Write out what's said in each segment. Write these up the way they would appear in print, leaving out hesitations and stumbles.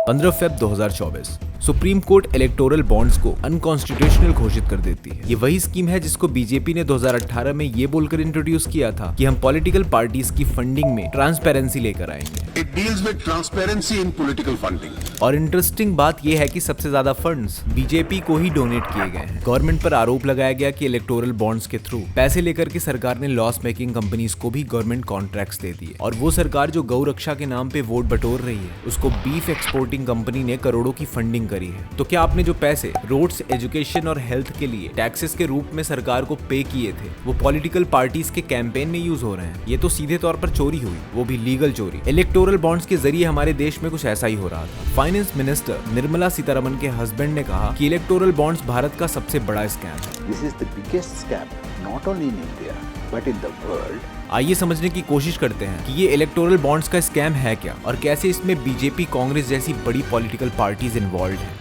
15 Feb 2024 supreme court electoral bonds को unconstitutional घोषित कर देती है। ये वही स्कीम है जिसको बीजेपी ने 2018 में ये बोलकर इंट्रोड्यूस किया था कि हम पॉलिटिकल पार्टीज की फंडिंग में ट्रांसपेरेंसी लेकर आएंगे। It deals with transparency in political funding. और इंटरेस्टिंग बात यह है कि सबसे ज्यादा फंड्स बीजेपी को ही डोनेट किए गए हैं। गवर्नमेंट पर आरोप लगाया गया कि इलेक्टोरल बॉन्ड्स के थ्रू पैसे लेकर के सरकार ने लॉस मेकिंग कंपनीज को भी गवर्नमेंट कॉन्ट्रैक्ट्स दे दिए। और वो सरकार जो गौ रक्षा के नाम पे वोट बटोर रही है, उसको बीफ एक्सपोर्टिंग कंपनी ने करोड़ों की फंडिंग करी है। तो क्या आपने जो पैसे रोड्स, एजुकेशन और हेल्थ के लिए टैक्सेस के रूप में सरकार को पे किए थे, वो पॉलिटिकल पार्टीज के कैंपेन में यूज हो रहे हैं? ये तो सीधे तौर पर चोरी हुई, वो भी लीगल चोरी। इलेक्टोरल बॉन्ड्स के जरिए हमारे देश में कुछ ऐसा ही हो रहा था। फाइनेंस मिनिस्टर निर्मला सीतारमन के हस्बैंड ने कहा कि इलेक्टोरल बॉन्ड्स भारत का सबसे बड़ा स्कैम है। This is the biggest scam, not only in India, but in the world. आइए समझने की कोशिश करते हैं कि ये इलेक्टोरल बॉन्ड्स का स्कैम है क्या और कैसे इसमें बीजेपी, कांग्रेस जैसी बड़ी पॉलिटिकल पार्टीज इन्वॉल्व हैं।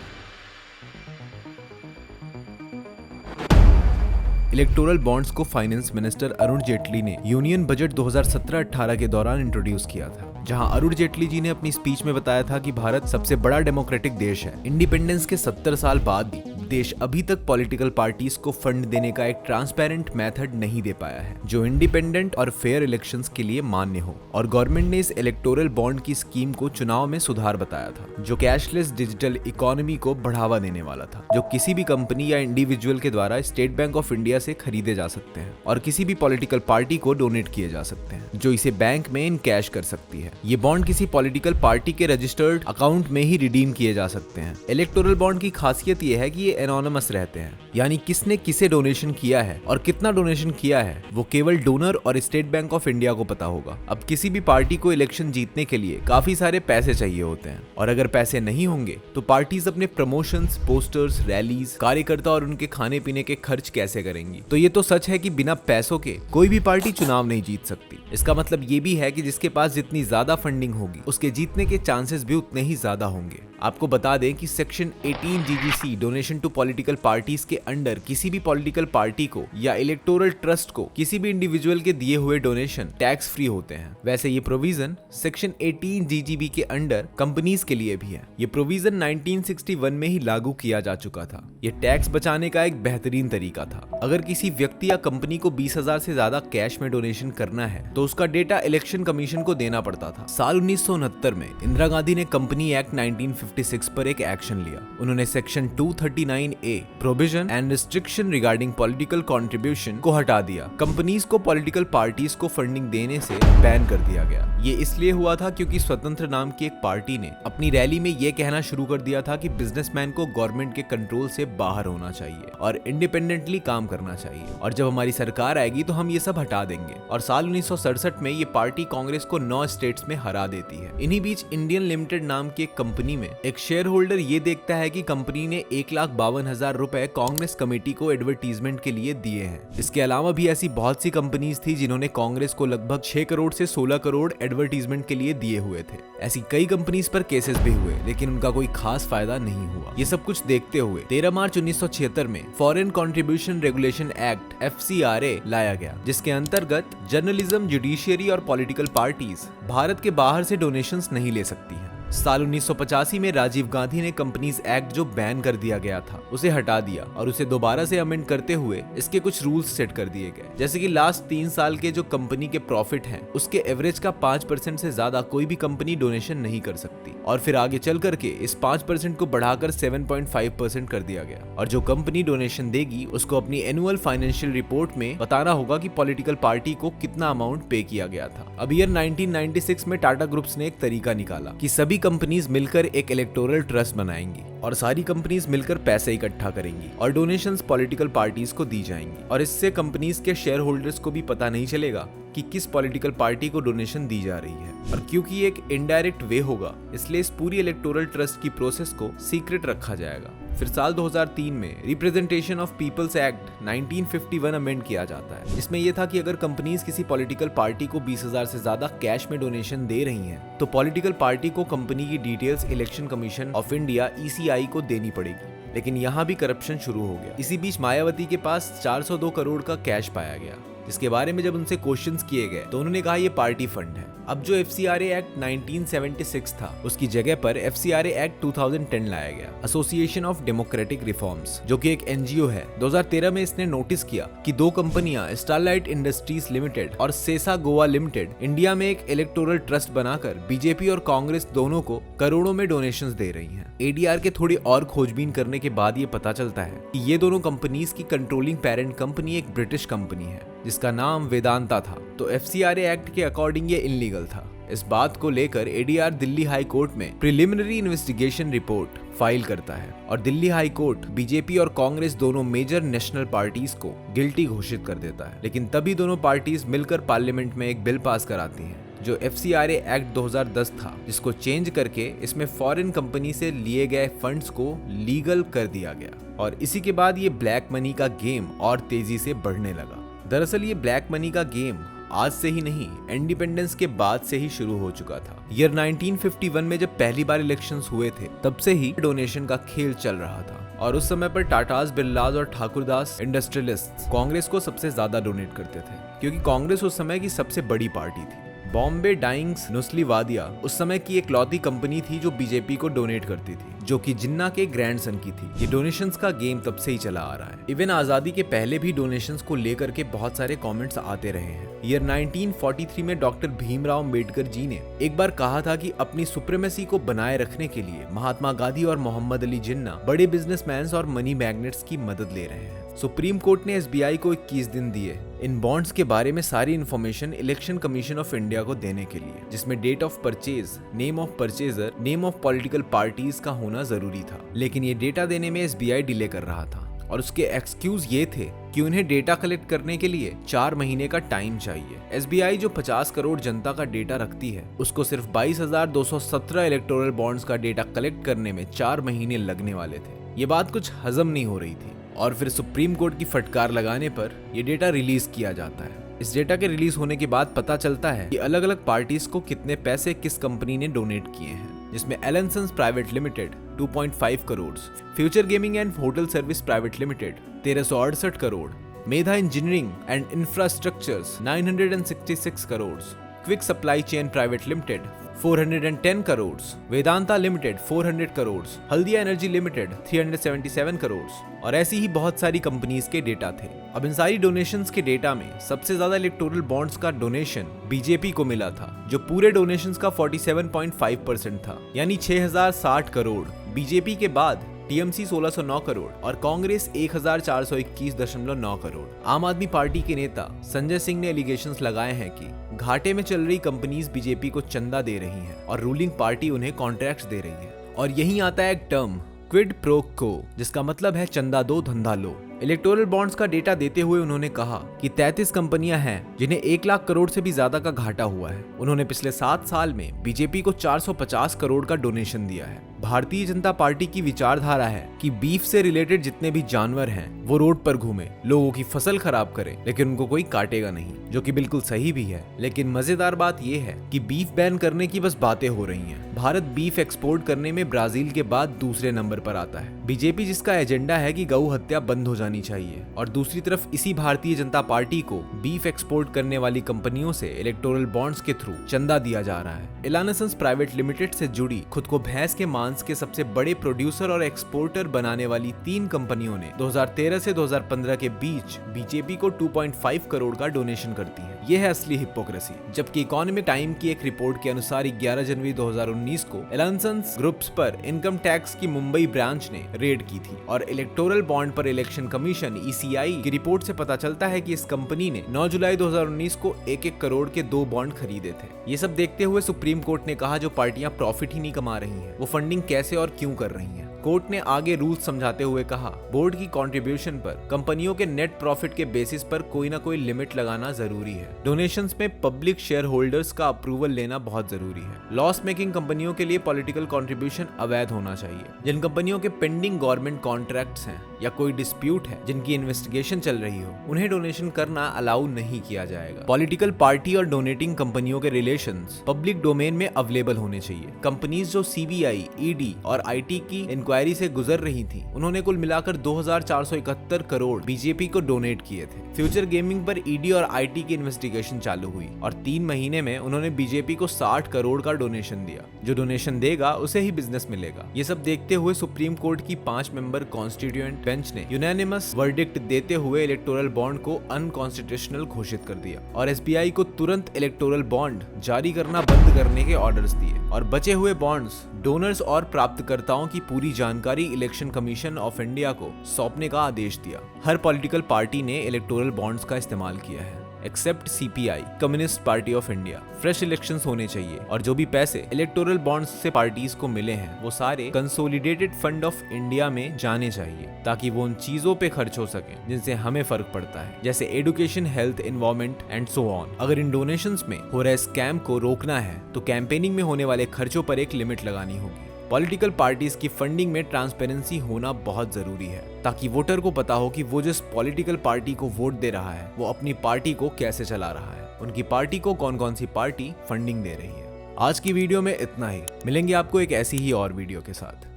इलेक्टोरल बॉन्ड्स को फाइनेंस मिनिस्टर अरुण जेटली ने यूनियन बजट 2017-18 के दौरान इंट्रोड्यूस किया था, जहां अरुण जेटली जी ने अपनी स्पीच में बताया था कि भारत सबसे बड़ा डेमोक्रेटिक देश है। इंडिपेंडेंस के 70 साल बाद भी देश अभी तक पॉलिटिकल पार्टीज को फंड देने का एक ट्रांसपेरेंट मेथड नहीं दे पाया है जो इंडिपेंडेंट और फेयर इलेक्शंस के लिए मान्य हो। और गवर्नमेंट ने इस इलेक्टोरल बॉन्ड की स्कीम को चुनाव में सुधार बताया था, जो कैशलेस डिजिटल इकोनॉमी को बढ़ावा देने वाला था, जो किसी भी कंपनी या इंडिविजुअल के द्वारा स्टेट बैंक ऑफ इंडिया से खरीदे जा सकते हैं और किसी भी पॉलिटिकल पार्टी को डोनेट किए जा सकते हैं, जो इसे बैंक में इन कैश कर सकती है। ये बॉन्ड किसी पॉलिटिकल पार्टी के रजिस्टर्ड अकाउंट में ही रिडीम किए जा सकते हैं। इलेक्टोरल बॉन्ड की खासियत ये है कि ये एनोनिमस रहते हैं, यानी किसने किसे डोनेशन किया है और कितना डोनेशन किया है वो केवल डोनर और स्टेट बैंक ऑफ इंडिया को पता होगा। अब किसी भी पार्टी को इलेक्शन जीतने के लिए काफी सारे पैसे चाहिए होते हैं और अगर पैसे नहीं होंगे तो पार्टीज अपने प्रमोशंस, पोस्टर्स, रैलीज, कार्यकर्ता और उनके खाने पीने के खर्च कैसे करेंगी। तो ये तो सच है कि बिना पैसों के कोई भी पार्टी चुनाव नहीं जीत सकती। इसका मतलब ये भी है कि जिसके पास जितनी ज्यादा फंडिंग होगी उसके जीतने के चांसेस भी उतने ही ज्यादा होंगे। आपको बता दें कि section 18 GGC donation to political parties के अंडर किसी भी पॉलिटिकल पार्टी को या इलेक्टोरल ट्रस्ट को किसी भी इंडिविजुअल के दिए हुए डोनेशन टैक्स फ्री होते हैं। वैसे ये प्रोविजन सेक्शन 18 जीजीबी के अंडर कंपनीज के लिए भी है। ये प्रोविजन 1961 में ही लागू किया जा चुका था। ये टैक्स बचाने का एक बेहतरीन तरीका था। अगर किसी व्यक्ति या कंपनी को 20,000 से ज्यादा कैश में डोनेशन करना है तो उसका डेटा इलेक्शन कमीशन को देना पड़ता था। साल 1969 में इंदिरा गांधी ने कंपनी एक्ट 1956 पर एक एक्शन लिया। उन्होंने section 239A provision and restriction regarding political contribution को हटा दिया। कंपनीज को पॉलिटिकल पार्टीज को फंडिंग देने से बैन कर दिया गया। ये इसलिए हुआ था क्योंकि स्वतंत्र नाम की एक पार्टी ने अपनी रैली में ये कहना शुरू कर दिया था कि बिजनेसमैन को गवर्नमेंट के कंट्रोल से बाहर होना चाहिए और इंडिपेंडेंटली काम करना चाहिए, और जब हमारी सरकार आएगी तो हम ये सब हटा देंगे। और साल 1967 में ये पार्टी कांग्रेस को 9 स्टेट्स में हरा देती है। इन्हीं बीच इंडियन लिमिटेड नाम की एक कंपनी में एक शेयर होल्डर ये देखता है कि कंपनी ने 1,52,000 रुपए कांग्रेस कमेटी को एडवर्टीजमेंट के लिए दिए हैं। इसके अलावा भी ऐसी बहुत सी कंपनीज थी जिन्होंने कांग्रेस को लगभग 6 करोड़ से 16 करोड़ एडवर्टीजमेंट के लिए दिए हुए थे। ऐसी कई कंपनीज पर केसेस भी हुए, लेकिन उनका कोई खास फायदा नहीं हुआ। ये सब कुछ देखते हुए 13 मार्च 1976 में foreign contribution regulation act FCRA लाया गया, जिसके अंतर्गत जर्नलिज्म, जुडिशियरी और पॉलिटिकल पार्टीज भारत के बाहर से डोनेशंस नहीं ले सकती हैं। साल 1985 में राजीव गांधी ने कंपनीज एक्ट जो बैन कर दिया गया था उसे हटा दिया और उसे दोबारा से अमेंड करते हुए इसके कुछ रूल्स सेट कर दिए गए, जैसे कि लास्ट 3 साल के जो कंपनी के प्रॉफिट हैं उसके एवरेज का 5% से ज्यादा कोई भी कंपनी डोनेशन नहीं कर सकती। और फिर आगे चल करके इस 5% को बढ़ाकर 7.5% कर दिया गया, और जो कंपनी डोनेशन देगी उसको अपनी एनुअल फाइनेंशियल रिपोर्ट में बताना होगा कि पॉलिटिकल पार्टी को कितना अमाउंट पे किया गया था। अब ईयर 1996 में टाटा ग्रुप्स ने एक तरीका निकाला कि सभी कंपनीज मिलकर एक इलेक्टोरल ट्रस्ट बनाएंगी और सारी कंपनीज मिलकर पैसे इकट्ठा करेंगी और डोनेशंस पॉलिटिकल पार्टीज को दी जाएंगी, और इससे कंपनीज के शेयर होल्डर्स को भी पता नहीं चलेगा कि किस पॉलिटिकल पार्टी को डोनेशन दी जा रही है। और क्योंकि ये एक इनडायरेक्ट वे होगा, इसलिए इस पूरी इलेक्टोरल ट्रस्ट की प्रोसेस को सीक्रेट रखा जाएगा। फिर साल 2003 में representation of peoples act 1951 amend किया जाता है। इसमें यह था कि अगर कंपनीज किसी पॉलिटिकल पार्टी को 20,000 से ज्यादा कैश में डोनेशन दे रही हैं, तो पॉलिटिकल पार्टी को कंपनी की details election commission of India ECI को देनी पड़ेगी। लेकिन यहाँ भी करप्शन शुरू हो गया। इसी बीच मायावती के पास 402 करोड़ का कैश पाया गया, जिसके बारे में जब उनसे क्वेश्चंस किए गए तो उन्होंने कहा ये पार्टी फंड है। अब जो FCRA एक्ट 1976 था उसकी जगह पर FCRA एक्ट 2010 लाया गया, एसोसिएशन ऑफ डेमोक्रेटिक रिफॉर्म्स, जो कि एक NGO है। 2013 में इसने नोटिस किया कि दो कंपनियां स्टरलाइट इंडस्ट्रीज लिमिटेड और सेसा गोवा लिमिटेड इंडिया में एक इलेक्टोरल ट्रस्ट बनाकर बीजेपी और कांग्रेस दोनों को करोड़ों में डोनेशंस दे रही हैं। ADR के थोड़ी और खोजबीन करने के बाद ये पता चलता है कि ये दोनों कंपनीज की कंट्रोलिंग पेरेंट कंपनी एक ब्रिटिश कंपनी है जिसका नाम वेदांता था। तो FCRA एक्ट के अकॉर्डिंग ये इलीगल था। इस बात को लेकर ADR दिल्ली हाई कोर्ट में प्रिलिमिनरी इन्वेस्टिगेशन रिपोर्ट फाइल करता है और दिल्ली हाई कोर्ट बीजेपी और कांग्रेस दोनों मेजर नेशनल पार्टीज को गिल्टी घोषित कर देता है। लेकिन तभी दोनों पार्टीज मिलकर पार्लियामेंट में एक बिल पास कराती हैं जो FCRA एक्ट 2010 था, जिसको चेंज करके इसमें फॉरेन कंपनी से लिए गए फंड्स को लीगल कर दिया गया। और इसी के बाद ये ब्लैक मनी का गेम और तेजी से बढ़ने लगा। दरअसल ये ब्लैक मनी का गेम आज से ही नहीं, इंडिपेंडेंस के बाद से ही शुरू हो चुका था। ईयर 1951 में जब पहली बार इलेक्शंस हुए थे तब से ही डोनेशन का खेल चल रहा था और उस समय पर टाटास, बिरलास और ठाकुरदास इंडस्ट्रियलिस्ट्स कांग्रेस को सबसे ज्यादा डोनेट करते थे क्योंकि कांग्रेस उस समय की सबसे बड़ी पार्टी थी। बॉम्बे डाइंग्स नुस्लीवादिया उस समय की इकलौती कंपनी थी जो बीजेपी को डोनेट करती थी, जो कि जिन्ना के ग्रैंडसन की थी। ये डोनेशंस का गेम तब से ही चला आ रहा है। इवन आजादी के पहले भी डोनेशंस को लेकर के बहुत सारे कमेंट्स आते रहे हैं। ईयर 1943 में डॉक्टर भीमराव अंबेडकर जी ने एक बार कहा था कि अपनी सुप्रीमेसी को बनाए रखने के लिए महात्मा गांधी और मोहम्मद अली जिन्ना बड़े बिजनेसमैन और मनी मैग्नेट्स की मदद ले रहे हैं। सुप्रीम कोर्ट ने SBI को 21 दिन दिए इन बॉन्ड्स के बारे में सारी information election commission of India को देने के लिए, जिसमें date of purchase, name of purchaser, name of political parties का होना जरूरी था। लेकिन ये डेटा देने में SBI डिले कर रहा था और उसके एक्सक्यूज ये थे कि उन्हें डेटा कलेक्ट करने के लिए 4 महीने का टाइम चाहिए। SBI जो 50 करोड़ जनता का डेटा रखती है उसको सिर्फ 22,217 इलेक्टोरल बॉन्ड्स का डेटा कलेक्ट करने में 4 महीने लगने वाले थे। ये बात कुछ हजम नहीं हो रही थी और फिर सुप्रीम कोर्ट की फटकार लगाने पर यह डेटा रिलीज किया जाता है। इस डेटा के रिलीज होने के बाद पता चलता है कि अलग अलग पार्टीज को कितने पैसे किस कंपनी ने डोनेट किए हैं, जिसमें एलेंसन्स Private Limited 2.5 crore, Future Gaming and Hotel Service Private Limited 1368 crore, Medha Engineering and Infrastructures 966 crore, Quick Supply Chain Private Limited 410 crore, Vedanta Limited 400 crore, Haldia Energy Limited 377 crore और ऐसी ही बहुत सारी कंपनीज के डेटा थे। अब इन सारी डोनेशंस के डेटा में सबसे ज्यादा इलेक्टोरल बॉन्ड्स का डोनेशन बीजेपी को मिला था, जो पूरे डोनेशंस का 47.5% था, यानी 6060 करोड़। बीजेपी के बाद TMC 1609 करोड़ और कांग्रेस 1421.9 करोड़। आम आदमी पार्टी के नेता संजय सिंह ने एलिगेशंस लगाए हैं कि घाटे में चल रही कंपनीज बीजेपी को चंदा दे रही हैं और रूलिंग पार्टी उन्हें कॉन्ट्रैक्ट्स दे रही है। और यहीं आता है एक टर्म क्विड प्रो को, जिसका मतलब है चंदा दो धंधा लो। इलेक्टोरल बॉन्ड्स का डेटा देते हुए उन्होंने कहा कि 33 कंपनियां हैं जिन्हें 1 लाख करोड़ से भी ज्यादा का घाटा हुआ है। उन्होंने पिछले 7 साल में बीजेपी को 450 करोड़ का डोनेशन दिया है। भारतीय जनता पार्टी की विचारधारा है कि बीफ से रिलेटेड जितने भी जानवर हैं वो रोड पर घूमे, लोगों की फसल खराब करें, लेकिन उनको कोई काटेगा नहीं, जो कि बिल्कुल सही भी है। लेकिन मजेदार बात यह है कि बीफ बैन करने की बस बातें हो रही हैं। भारत बीफ एक्सपोर्ट करने में ब्राजील के बाद दूसरे नंबर पर आता है। बीजेपी जिसका एजेंडा है कि गौ हत्या बंद हो जानी चाहिए, और दूसरी तरफ इसी भारतीय जनता पार्टी को बीफ एक्सपोर्ट करने वाली कंपनियों से इलेक्टोरल बॉन्ड्स के थ्रू चंदा दिया जा रहा है। एलानसंस प्राइवेट लिमिटेड से जुड़ी खुद को भैंस के मांस के सबसे बड़े प्रोड्यूसर और एक्सपोर्टर बनाने वाली 3 कंपनियों ने 2013 से 2015 के बीच बीजेपी को 2.5 करोड़ का डोनेशन करती है। यह है असली हिपोक्रेसी। जबकि इकोनॉमिक टाइम की एक रिपोर्ट के अनुसार 11 जनवरी 2019 को एलानसंस ग्रुप्स पर इनकम टैक्स की मुंबई ब्रांच ने रेड की थी, और इलेक्टोरल बॉन्ड पर इलेक्शन कमीशन ECI की रिपोर्ट से पता चलता है कि इस कंपनी ने 9 जुलाई 2019 को 1-1 करोड़ के 2 बॉन्ड खरीदे थे। ये सब देखते हुए सुप्रीम कोर्ट ने कहा जो पार्टियां प्रॉफिट ही नहीं कमा रही हैं, वो फंडिंग कैसे और क्यों कर रही हैं। कोर्ट ने आगे रूल्स समझाते हुए कहा बोर्ड की कंट्रीब्यूशन पर कंपनियों के नेट प्रॉफिट के बेसिस पर कोई ना कोई लिमिट लगाना जरूरी है। डोनेशंस में पब्लिक शेयर होल्डर्स का अप्रूवल लेना बहुत जरूरी है। लॉस मेकिंग कंपनियों के लिए पॉलिटिकल कंट्रीब्यूशन अवैध होना चाहिए। जिन कंपनियों के पेंडिंग गवर्नमेंट कॉन्ट्रैक्ट्स हैं या कोई डिस्प्यूट है जिनकी इन्वेस्टिगेशन चल रही हो, उन्हें डोनेशन करना अलाउ नहीं किया जाएगा। पॉलिटिकल पार्टी और डोनेटिंग कंपनियों के रिलेशंस पब्लिक डोमेन में अवेलेबल होने चाहिए। कंपनीज जो CBI, ED और IT की इंक्वायरी से गुजर रही थी, उन्होंने कुल मिलाकर 2471 करोड़ बीजेपी को डोनेट किए थे। फ्यूचर गेमिंग पर ईडी और आईटी की इन्वेस्टिगेशन चालू हुई और 3 महीने में उन्होंने बीजेपी को 60 करोड़ का डोनेशन दिया। जो डोनेशन देगा उसे ही बिजनेस मिलेगा। ये सब देखते हुए सुप्रीम कोर्ट की 5 मेंबर कॉन्स्टिट्यूएंट बेंच ने यूनानिमस वर्डिक्ट देते हुए इलेक्टोरल बॉन्ड को अनकॉन्स्टिट्यूशनल घोषित कर दिया और एसबीआई को तुरंत इलेक्टोरल बॉन्ड जारी करना बंद करने के ऑर्डर्स दिए और बचे हुए बॉन्ड्स, डोनर्स और प्राप्तकर्ताओं की पूरी जानकारी इलेक्शन कमीशन ऑफ इंडिया को सौंपने का आदेश दिया। हर पॉलिटिकल पार्टी ने इलेक्टोरल बॉन्ड्स का इस्तेमाल किया है except CPI, communist party of India. Fresh elections होने चाहिए और जो भी पैसे इलेक्टोरल बॉन्ड्स से पार्टीज को मिले हैं वो सारे कंसोलिडेटेड फंड ऑफ इंडिया में जाने चाहिए ताकि वो उन चीजों पे खर्च हो सके जिनसे हमें फर्क पड़ता है, जैसे education, health, environment and so on. अगर इन डोनेशंस में हो रहे स्कैम को रोकना है तो कैंपेनिंग में होने वाले खर्चों पर एक लिमिट लगानी होगी। पॉलिटिकल पार्टीज की फंडिंग में ट्रांसपेरेंसी होना बहुत जरूरी है ताकि वोटर को पता हो कि वो जिस पॉलिटिकल पार्टी को वोट दे रहा है वो अपनी पार्टी को कैसे चला रहा है, उनकी पार्टी को कौन कौन सी पार्टी फंडिंग दे रही है। आज की वीडियो में इतना ही, मिलेंगे आपको एक ऐसी ही और वीडियो के साथ।